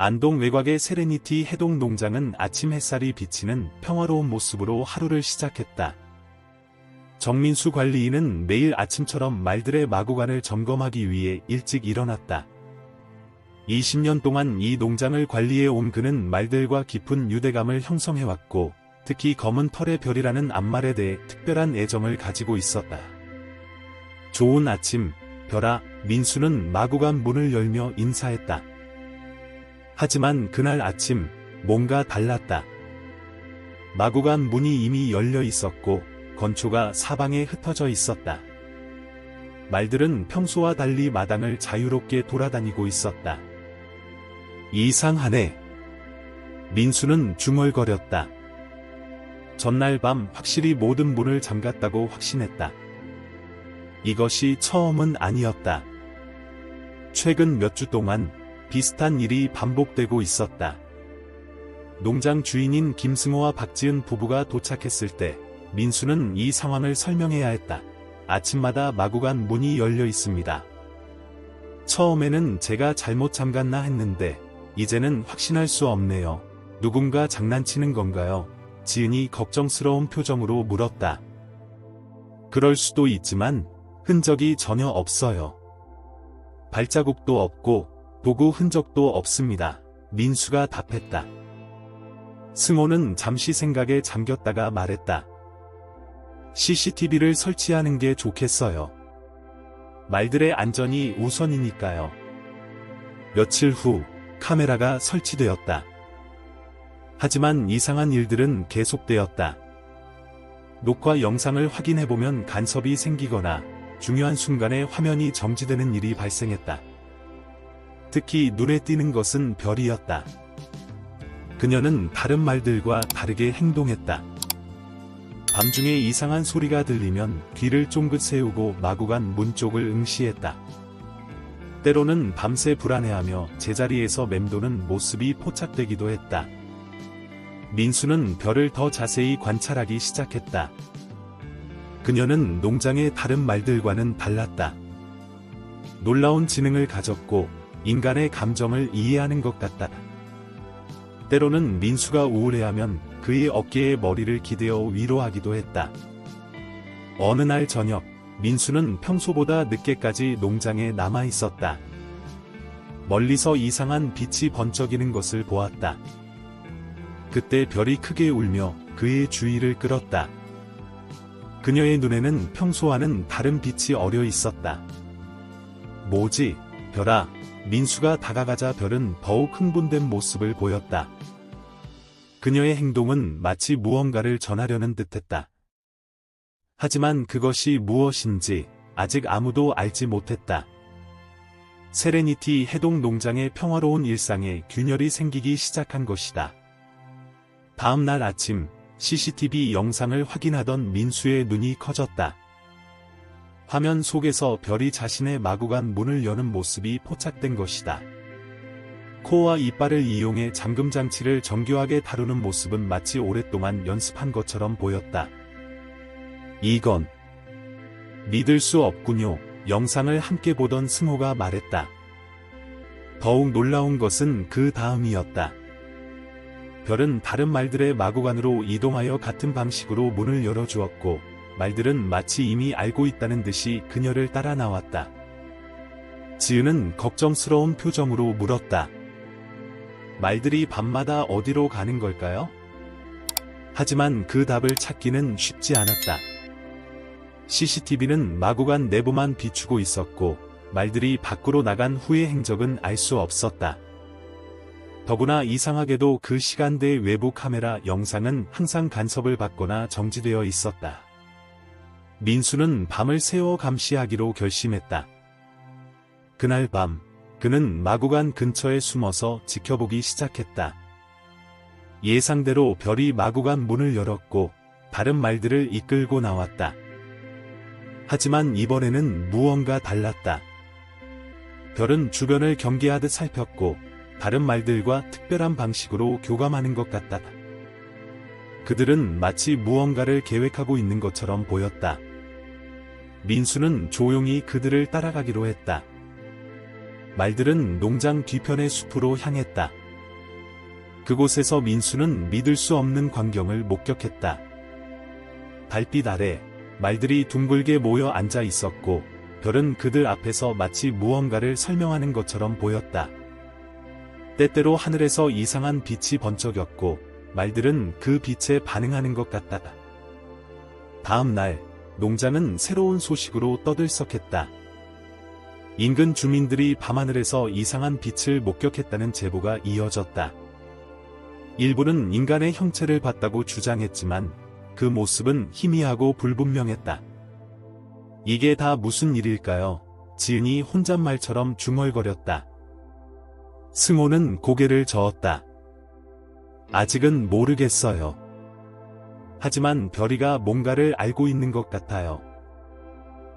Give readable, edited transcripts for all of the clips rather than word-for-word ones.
안동 외곽의 세레니티 해동 농장은 아침 햇살이 비치는 평화로운 모습으로 하루를 시작했다. 정민수 관리인은 매일 아침처럼 말들의 마구간을 점검하기 위해 일찍 일어났다. 20년 동안 이 농장을 관리해 온 그는 말들과 깊은 유대감을 형성해왔고, 특히 검은 털의 별이라는 암말에 대해 특별한 애정을 가지고 있었다. 좋은 아침, 별아. 민수는 마구간 문을 열며 인사했다. 하지만 그날 아침, 뭔가 달랐다. 마구간 문이 이미 열려 있었고, 건초가 사방에 흩어져 있었다. 말들은 평소와 달리 마당을 자유롭게 돌아다니고 있었다. 이상하네. 민수는 중얼거렸다. 전날 밤 확실히 모든 문을 잠갔다고 확신했다. 이것이 처음은 아니었다. 최근 몇 주 동안 비슷한 일이 반복되고 있었다. 농장 주인인 김승호와 박지은 부부가 도착했을 때 민수는 이 상황을 설명해야 했다. 아침마다 마구간 문이 열려 있습니다. 처음에는 제가 잘못 잠갔나 했는데 이제는 확신할 수 없네요. 누군가 장난치는 건가요? 지은이 걱정스러운 표정으로 물었다. 그럴 수도 있지만 흔적이 전혀 없어요. 발자국도 없고 도구 흔적도 없습니다. 민수가 답했다. 승호는 잠시 생각에 잠겼다가 말했다. CCTV를 설치하는 게 좋겠어요. 말들의 안전이 우선이니까요. 며칠 후 카메라가 설치되었다. 하지만 이상한 일들은 계속되었다. 녹화 영상을 확인해보면 간섭이 생기거나 중요한 순간에 화면이 정지되는 일이 발생했다. 특히 눈에 띄는 것은 별이었다. 그녀는 다른 말들과 다르게 행동했다. 밤중에 이상한 소리가 들리면 귀를 쫑긋 세우고 마구간 문 쪽을 응시했다. 때로는 밤새 불안해하며 제자리에서 맴도는 모습이 포착되기도 했다. 민수는 별을 더 자세히 관찰하기 시작했다. 그녀는 농장의 다른 말들과는 달랐다. 놀라운 지능을 가졌고 인간의 감정을 이해하는 것 같다. 때로는 민수가 우울해하면 그의 어깨에 머리를 기대어 위로하기도 했다. 어느 날 저녁, 민수는 평소보다 늦게까지 농장에 남아 있었다. 멀리서 이상한 빛이 번쩍이는 것을 보았다. 그때 별이 크게 울며 그의 주의를 끌었다. 그녀의 눈에는 평소와는 다른 빛이 어려 있었다. 뭐지, 별아? 민수가 다가가자 별은 더욱 흥분된 모습을 보였다. 그녀의 행동은 마치 무언가를 전하려는 듯했다. 하지만 그것이 무엇인지 아직 아무도 알지 못했다. 세레니티 해동 농장의 평화로운 일상에 균열이 생기기 시작한 것이다. 다음 날 아침, CCTV 영상을 확인하던 민수의 눈이 커졌다. 화면 속에서 별이 자신의 마구간 문을 여는 모습이 포착된 것이다. 코와 이빨을 이용해 잠금장치를 정교하게 다루는 모습은 마치 오랫동안 연습한 것처럼 보였다. 이건 믿을 수 없군요. 영상을 함께 보던 승호가 말했다. 더욱 놀라운 것은 그 다음이었다. 별은 다른 말들의 마구간으로 이동하여 같은 방식으로 문을 열어주었고, 말들은 마치 이미 알고 있다는 듯이 그녀를 따라 나왔다. 지은은 걱정스러운 표정으로 물었다. 말들이 밤마다 어디로 가는 걸까요? 하지만 그 답을 찾기는 쉽지 않았다. CCTV는 마구간 내부만 비추고 있었고, 말들이 밖으로 나간 후의 행적은 알 수 없었다. 더구나 이상하게도 그 시간대의 외부 카메라 영상은 항상 간섭을 받거나 정지되어 있었다. 민수는 밤을 새워 감시하기로 결심했다. 그날 밤, 그는 마구간 근처에 숨어서 지켜보기 시작했다. 예상대로 별이 마구간 문을 열었고, 다른 말들을 이끌고 나왔다. 하지만 이번에는 무언가 달랐다. 별은 주변을 경계하듯 살폈고, 다른 말들과 특별한 방식으로 교감하는 것 같다. 그들은 마치 무언가를 계획하고 있는 것처럼 보였다. 민수는 조용히 그들을 따라가기로 했다. 말들은 농장 뒤편의 숲으로 향했다. 그곳에서 민수는 믿을 수 없는 광경을 목격했다. 달빛 아래 말들이 둥글게 모여 앉아 있었고 별은 그들 앞에서 마치 무언가를 설명하는 것처럼 보였다. 때때로 하늘에서 이상한 빛이 번쩍였고 말들은 그 빛에 반응하는 것 같다. 다음 날 농장은 새로운 소식으로 떠들썩했다. 인근 주민들이 밤하늘에서 이상한 빛을 목격했다는 제보가 이어졌다. 일부는 인간의 형체를 봤다고 주장했지만 그 모습은 희미하고 불분명했다. 이게 다 무슨 일일까요? 지은이 혼잣말처럼 중얼거렸다. 승호는 고개를 저었다. 아직은 모르겠어요. 하지만 별이가 뭔가를 알고 있는 것 같아요.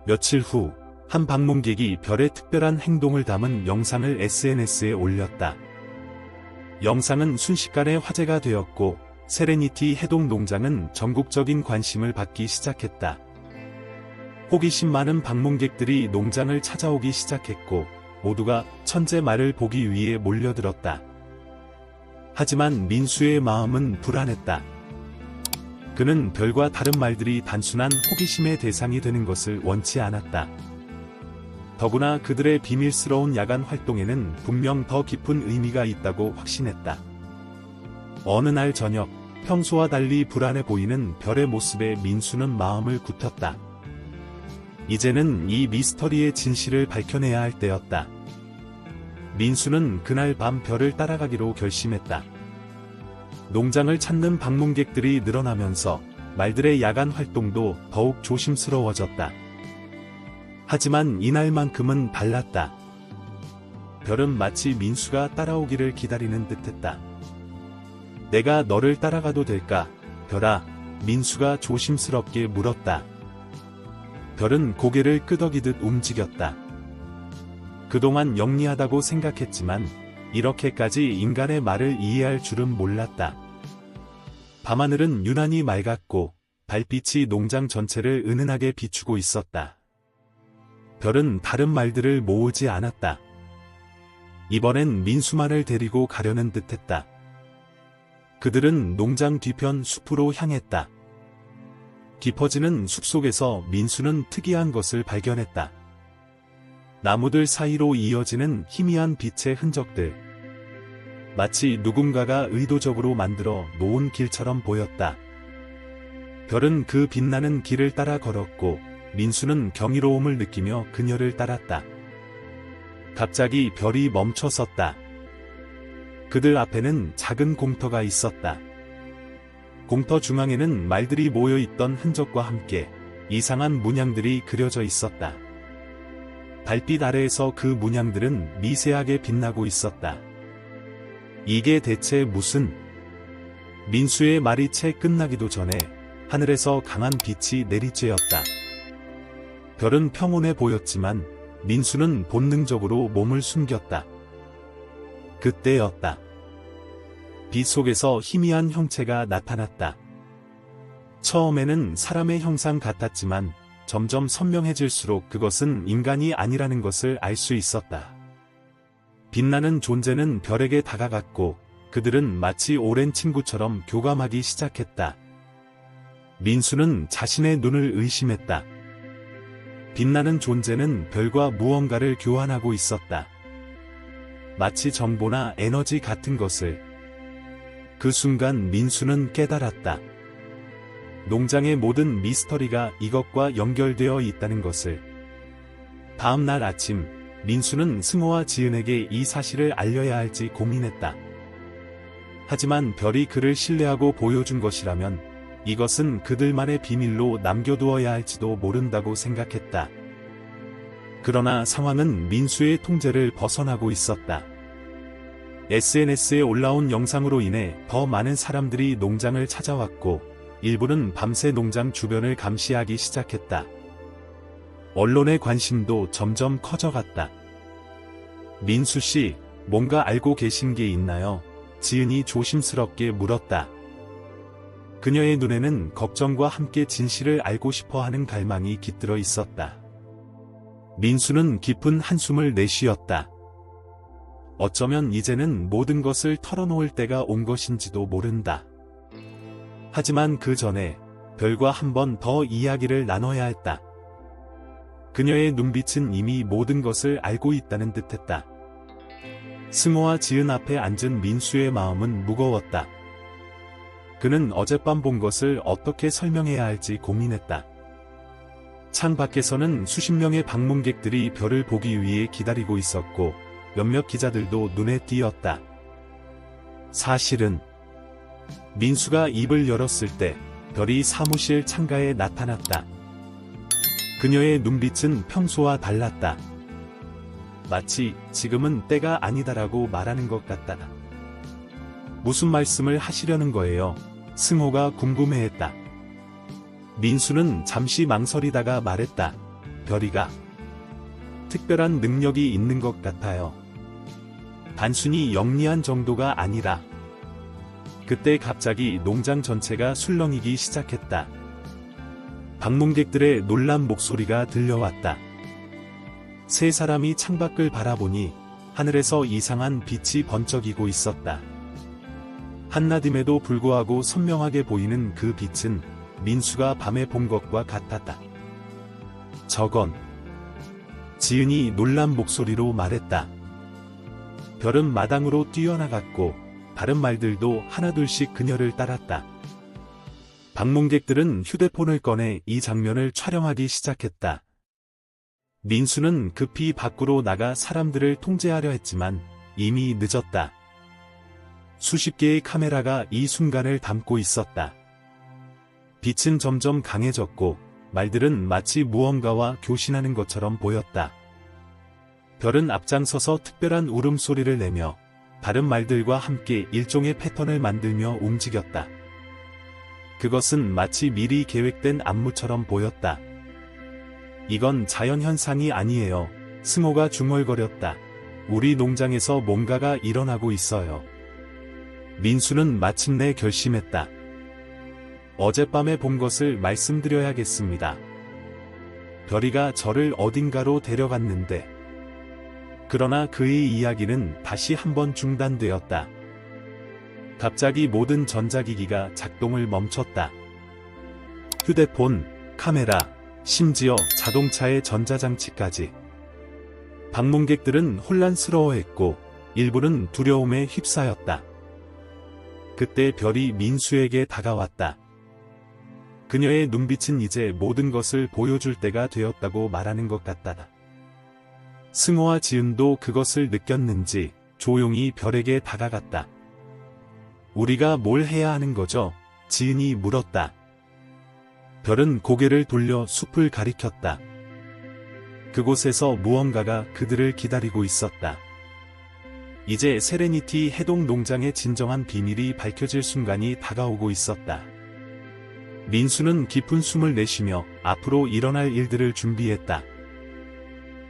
며칠 후, 한 방문객이 별의 특별한 행동을 담은 영상을 SNS에 올렸다. 영상은 순식간에 화제가 되었고, 세레니티 해동 농장은 전국적인 관심을 받기 시작했다. 호기심 많은 방문객들이 농장을 찾아오기 시작했고, 모두가 천재 말을 보기 위해 몰려들었다. 하지만 민수의 마음은 불안했다. 그는 별과 다른 말들이 단순한 호기심의 대상이 되는 것을 원치 않았다. 더구나 그들의 비밀스러운 야간 활동에는 분명 더 깊은 의미가 있다고 확신했다. 어느 날 저녁, 평소와 달리 불안해 보이는 별의 모습에 민수는 마음을 굳혔다. 이제는 이 미스터리의 진실을 밝혀내야 할 때였다. 민수는 그날 밤 별을 따라가기로 결심했다. 농장을 찾는 방문객들이 늘어나면서 말들의 야간 활동도 더욱 조심스러워졌다. 하지만 이날만큼은 달랐다. 별은 마치 민수가 따라오기를 기다리는 듯했다. 내가 너를 따라가도 될까, 별아? 민수가 조심스럽게 물었다. 별은 고개를 끄덕이듯 움직였다. 그동안 영리하다고 생각했지만 이렇게까지 인간의 말을 이해할 줄은 몰랐다. 밤하늘은 유난히 맑았고 달빛이 농장 전체를 은은하게 비추고 있었다. 별은 다른 말들을 모으지 않았다. 이번엔 민수만을 데리고 가려는 듯했다. 그들은 농장 뒤편 숲으로 향했다. 깊어지는 숲속에서 민수는 특이한 것을 발견했다. 나무들 사이로 이어지는 희미한 빛의 흔적들. 마치 누군가가 의도적으로 만들어 놓은 길처럼 보였다. 별은 그 빛나는 길을 따라 걸었고 민수는 경이로움을 느끼며 그녀를 따랐다. 갑자기 별이 멈춰 섰다. 그들 앞에는 작은 공터가 있었다. 공터 중앙에는 말들이 모여있던 흔적과 함께 이상한 문양들이 그려져 있었다. 달빛 아래에서 그 문양들은 미세하게 빛나고 있었다. 이게 대체 무슨... 민수의 말이 채 끝나기도 전에 하늘에서 강한 빛이 내리쬐었다. 별은 평온해 보였지만 민수는 본능적으로 몸을 숨겼다. 그때였다. 빛 속에서 희미한 형체가 나타났다. 처음에는 사람의 형상 같았지만 점점 선명해질수록 그것은 인간이 아니라는 것을 알 수 있었다. 빛나는 존재는 별에게 다가갔고 그들은 마치 오랜 친구처럼 교감하기 시작했다. 민수는 자신의 눈을 의심했다. 빛나는 존재는 별과 무언가를 교환하고 있었다. 마치 정보나 에너지 같은 것을. 그 순간 민수는 깨달았다. 농장의 모든 미스터리가 이것과 연결되어 있다는 것을. 다음 날 아침, 민수는 승호와 지은에게 이 사실을 알려야 할지 고민했다. 하지만 별이 그를 신뢰하고 보여준 것이라면 이것은 그들만의 비밀로 남겨두어야 할지도 모른다고 생각했다. 그러나 상황은 민수의 통제를 벗어나고 있었다. SNS에 올라온 영상으로 인해 더 많은 사람들이 농장을 찾아왔고 일부는 밤새 농장 주변을 감시하기 시작했다. 언론의 관심도 점점 커져갔다. 민수 씨, 뭔가 알고 계신 게 있나요? 지은이 조심스럽게 물었다. 그녀의 눈에는 걱정과 함께 진실을 알고 싶어하는 갈망이 깃들어 있었다. 민수는 깊은 한숨을 내쉬었다. 어쩌면 이제는 모든 것을 털어놓을 때가 온 것인지도 모른다. 하지만 그 전에 별과 한 번 더 이야기를 나눠야 했다. 그녀의 눈빛은 이미 모든 것을 알고 있다는 듯했다. 승호와 지은 앞에 앉은 민수의 마음은 무거웠다. 그는 어젯밤 본 것을 어떻게 설명해야 할지 고민했다. 창 밖에서는 수십 명의 방문객들이 별을 보기 위해 기다리고 있었고 몇몇 기자들도 눈에 띄었다. 사실은 민수가 입을 열었을 때 별이 사무실 창가에 나타났다. 그녀의 눈빛은 평소와 달랐다. 마치 지금은 때가 아니다라고 말하는 것 같다. 무슨 말씀을 하시려는 거예요? 승호가 궁금해했다. 민수는 잠시 망설이다가 말했다. 별이가 특별한 능력이 있는 것 같아요. 단순히 영리한 정도가 아니라. 그때 갑자기 농장 전체가 술렁이기 시작했다. 방문객들의 놀란 목소리가 들려왔다. 세 사람이 창밖을 바라보니 하늘에서 이상한 빛이 번쩍이고 있었다. 한낮임에도 불구하고 선명하게 보이는 그 빛은 민수가 밤에 본 것과 같았다. 저건. 지은이 놀란 목소리로 말했다. 별은 마당으로 뛰어나갔고 다른 말들도 하나둘씩 그녀를 따랐다. 방문객들은 휴대폰을 꺼내 이 장면을 촬영하기 시작했다. 민수는 급히 밖으로 나가 사람들을 통제하려 했지만 이미 늦었다. 수십 개의 카메라가 이 순간을 담고 있었다. 빛은 점점 강해졌고 말들은 마치 무언가와 교신하는 것처럼 보였다. 별은 앞장서서 특별한 울음소리를 내며 다른 말들과 함께 일종의 패턴을 만들며 움직였다. 그것은 마치 미리 계획된 안무처럼 보였다. 이건 자연현상이 아니에요. 승호가 중얼거렸다. 우리 농장에서 뭔가가 일어나고 있어요. 민수는 마침내 결심했다. 어젯밤에 본 것을 말씀드려야겠습니다. 별이가 저를 어딘가로 데려갔는데. 그러나 그의 이야기는 다시 한번 중단되었다. 갑자기 모든 전자기기가 작동을 멈췄다. 휴대폰, 카메라, 심지어 자동차의 전자장치까지. 방문객들은 혼란스러워했고 일부는 두려움에 휩싸였다. 그때 별이 민수에게 다가왔다. 그녀의 눈빛은 이제 모든 것을 보여줄 때가 되었다고 말하는 것 같다. 승호와 지은도 그것을 느꼈는지 조용히 별에게 다가갔다. 우리가 뭘 해야 하는 거죠? 지은이 물었다. 별은 고개를 돌려 숲을 가리켰다. 그곳에서 무언가가 그들을 기다리고 있었다. 이제 세레니티 해동 농장의 진정한 비밀이 밝혀질 순간이 다가오고 있었다. 민수는 깊은 숨을 내쉬며 앞으로 일어날 일들을 준비했다.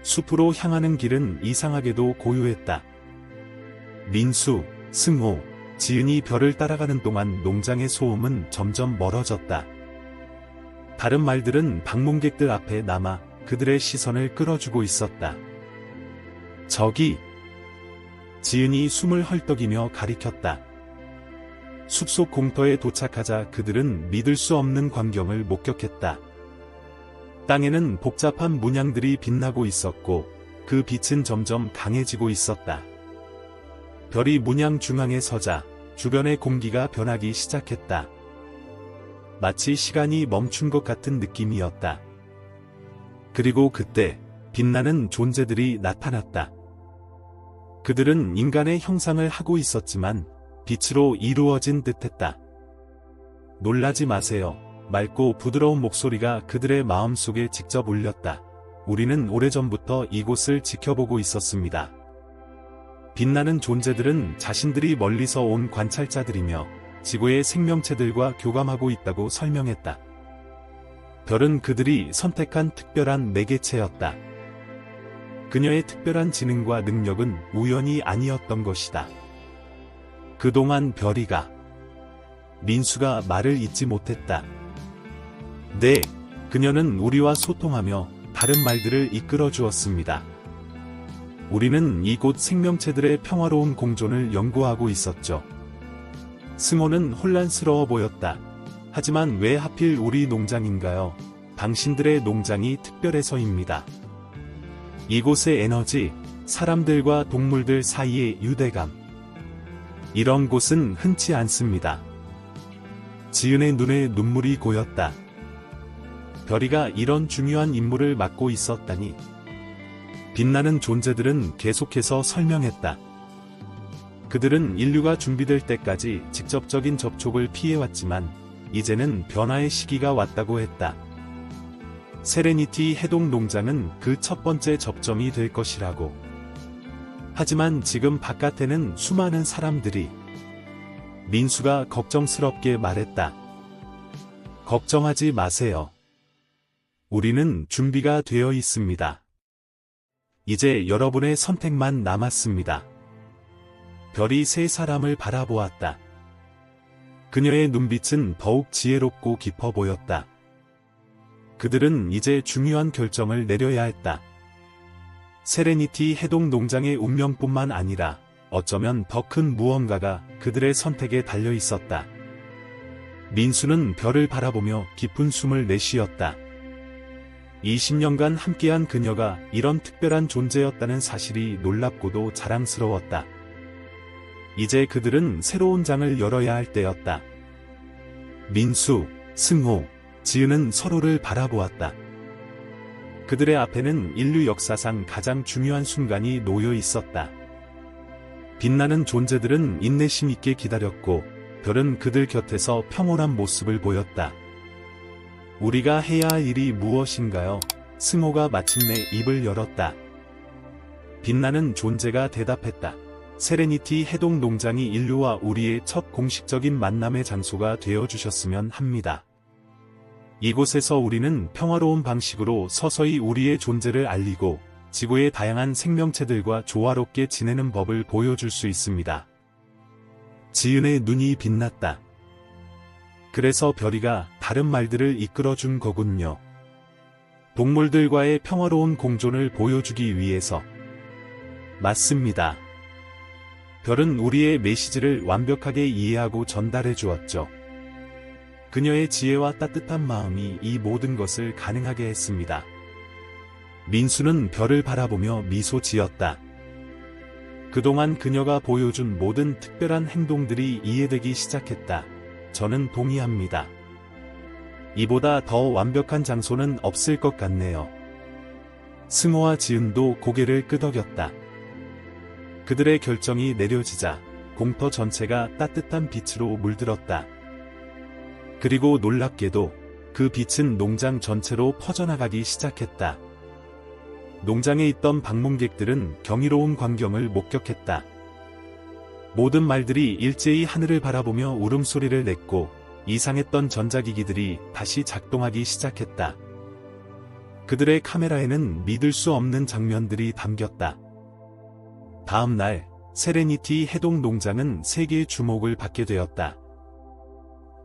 숲으로 향하는 길은 이상하게도 고요했다. 민수, 승호, 지은이 별을 따라가는 동안 농장의 소음은 점점 멀어졌다. 다른 말들은 방문객들 앞에 남아 그들의 시선을 끌어주고 있었다. 저기! 지은이 숨을 헐떡이며 가리켰다. 숲속 공터에 도착하자 그들은 믿을 수 없는 광경을 목격했다. 땅에는 복잡한 문양들이 빛나고 있었고 그 빛은 점점 강해지고 있었다. 별이 문양 중앙에 서자 주변의 공기가 변하기 시작했다. 마치 시간이 멈춘 것 같은 느낌이었다. 그리고 그때 빛나는 존재들이 나타났다. 그들은 인간의 형상을 하고 있었지만 빛으로 이루어진 듯했다. 놀라지 마세요. 맑고 부드러운 목소리가 그들의 마음속에 직접 울렸다. 우리는 오래전부터 이곳을 지켜보고 있었습니다. 빛나는 존재들은 자신들이 멀리서 온 관찰자들이며 지구의 생명체들과 교감하고 있다고 설명했다. 별은 그들이 선택한 특별한 매개체였다. 그녀의 특별한 지능과 능력은 우연이 아니었던 것이다. 그동안 별이가 민수가 말을 잇지 못했다. 네, 그녀는 우리와 소통하며 다른 말들을 이끌어 주었습니다. 우리는 이곳 생명체들의 평화로운 공존을 연구하고 있었죠. 승호는 혼란스러워 보였다. 하지만 왜 하필 우리 농장인가요? 당신들의 농장이 특별해서입니다. 이곳의 에너지, 사람들과 동물들 사이의 유대감. 이런 곳은 흔치 않습니다. 지은의 눈에 눈물이 고였다. 별이가 이런 중요한 임무를 맡고 있었다니. 빛나는 존재들은 계속해서 설명했다. 그들은 인류가 준비될 때까지 직접적인 접촉을 피해왔지만 이제는 변화의 시기가 왔다고 했다. 세레니티 해동 농장은 그 첫 번째 접점이 될 것이라고. 하지만 지금 바깥에는 수많은 사람들이. 민수가 걱정스럽게 말했다. 걱정하지 마세요. 우리는 준비가 되어 있습니다. 이제 여러분의 선택만 남았습니다. 별이 세 사람을 바라보았다. 그녀의 눈빛은 더욱 지혜롭고 깊어 보였다. 그들은 이제 중요한 결정을 내려야 했다. 세레니티 해동 농장의 운명뿐만 아니라 어쩌면 더 큰 무언가가 그들의 선택에 달려 있었다. 민수는 별을 바라보며 깊은 숨을 내쉬었다. 20년간 함께한 그녀가 이런 특별한 존재였다는 사실이 놀랍고도 자랑스러웠다. 이제 그들은 새로운 장을 열어야 할 때였다. 민수, 승호, 지은은 서로를 바라보았다. 그들의 앞에는 인류 역사상 가장 중요한 순간이 놓여 있었다. 빛나는 존재들은 인내심 있게 기다렸고, 별은 그들 곁에서 평온한 모습을 보였다. 우리가 해야 할 일이 무엇인가요? 승호가 마침내 입을 열었다. 빛나는 존재가 대답했다. 세레니티 해동 농장이 인류와 우리의 첫 공식적인 만남의 장소가 되어주셨으면 합니다. 이곳에서 우리는 평화로운 방식으로 서서히 우리의 존재를 알리고 지구의 다양한 생명체들과 조화롭게 지내는 법을 보여줄 수 있습니다. 지은의 눈이 빛났다. 그래서 별이가 다른 말들을 이끌어준 거군요. 동물들과의 평화로운 공존을 보여주기 위해서. 맞습니다. 별은 우리의 메시지를 완벽하게 이해하고 전달해 주었죠. 그녀의 지혜와 따뜻한 마음이 이 모든 것을 가능하게 했습니다. 민수는 별을 바라보며 미소 지었다. 그동안 그녀가 보여준 모든 특별한 행동들이 이해되기 시작했다. 저는 동의합니다. 이보다 더 완벽한 장소는 없을 것 같네요. 승호와 지은도 고개를 끄덕였다. 그들의 결정이 내려지자 공터 전체가 따뜻한 빛으로 물들었다. 그리고 놀랍게도 그 빛은 농장 전체로 퍼져나가기 시작했다. 농장에 있던 방문객들은 경이로운 광경을 목격했다. 모든 말들이 일제히 하늘을 바라보며 울음소리를 냈고 이상했던 전자기기들이 다시 작동하기 시작했다. 그들의 카메라에는 믿을 수 없는 장면들이 담겼다. 다음 날 세레니티 해동 농장은 세계의 주목을 받게 되었다.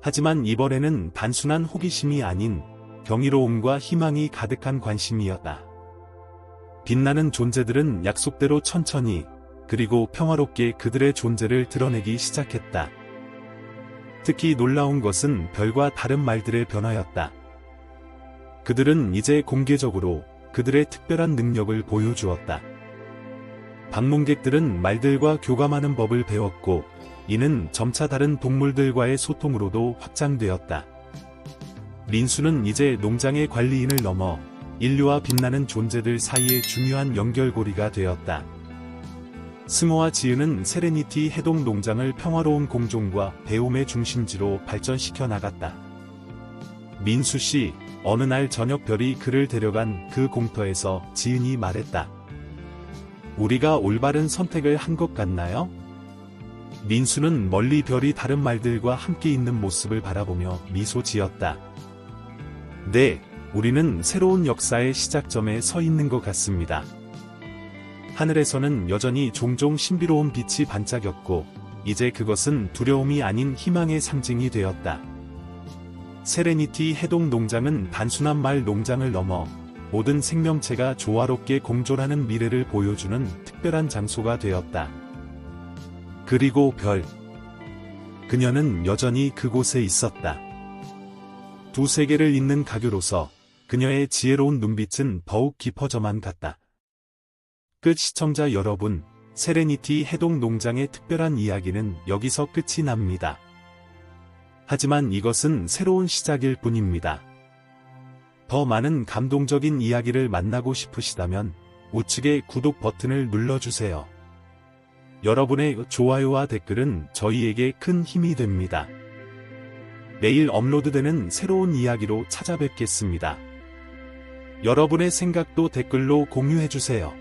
하지만 이번에는 단순한 호기심이 아닌 경이로움과 희망이 가득한 관심이었다. 빛나는 존재들은 약속대로 천천히 그리고 평화롭게 그들의 존재를 드러내기 시작했다. 특히 놀라운 것은 별과 다른 말들의 변화였다. 그들은 이제 공개적으로 그들의 특별한 능력을 보여주었다. 방문객들은 말들과 교감하는 법을 배웠고, 이는 점차 다른 동물들과의 소통으로도 확장되었다. 민수는 이제 농장의 관리인을 넘어 인류와 빛나는 존재들 사이의 중요한 연결고리가 되었다. 승호와 지은은 세레니티 해동 농장을 평화로운 공존과 배움의 중심지로 발전시켜 나갔다. 민수 씨, 어느 날 저녁 별이 그를 데려간 그 공터에서 지은이 말했다. 우리가 올바른 선택을 한 것 같나요? 민수는 멀리 별이 다른 말들과 함께 있는 모습을 바라보며 미소 지었다. 네, 우리는 새로운 역사의 시작점에 서 있는 것 같습니다. 하늘에서는 여전히 종종 신비로운 빛이 반짝였고, 이제 그것은 두려움이 아닌 희망의 상징이 되었다. 세레니티 해동 농장은 단순한 말 농장을 넘어 모든 생명체가 조화롭게 공존하는 미래를 보여주는 특별한 장소가 되었다. 그리고 별. 그녀는 여전히 그곳에 있었다. 두 세계를 잇는 가교로서 그녀의 지혜로운 눈빛은 더욱 깊어져만 갔다. 끝. 시청자 여러분, 세레니티 해동 농장의 특별한 이야기는 여기서 끝이 납니다. 하지만 이것은 새로운 시작일 뿐입니다. 더 많은 감동적인 이야기를 만나고 싶으시다면 우측의 구독 버튼을 눌러주세요. 여러분의 좋아요와 댓글은 저희에게 큰 힘이 됩니다. 매일 업로드되는 새로운 이야기로 찾아뵙겠습니다. 여러분의 생각도 댓글로 공유해주세요.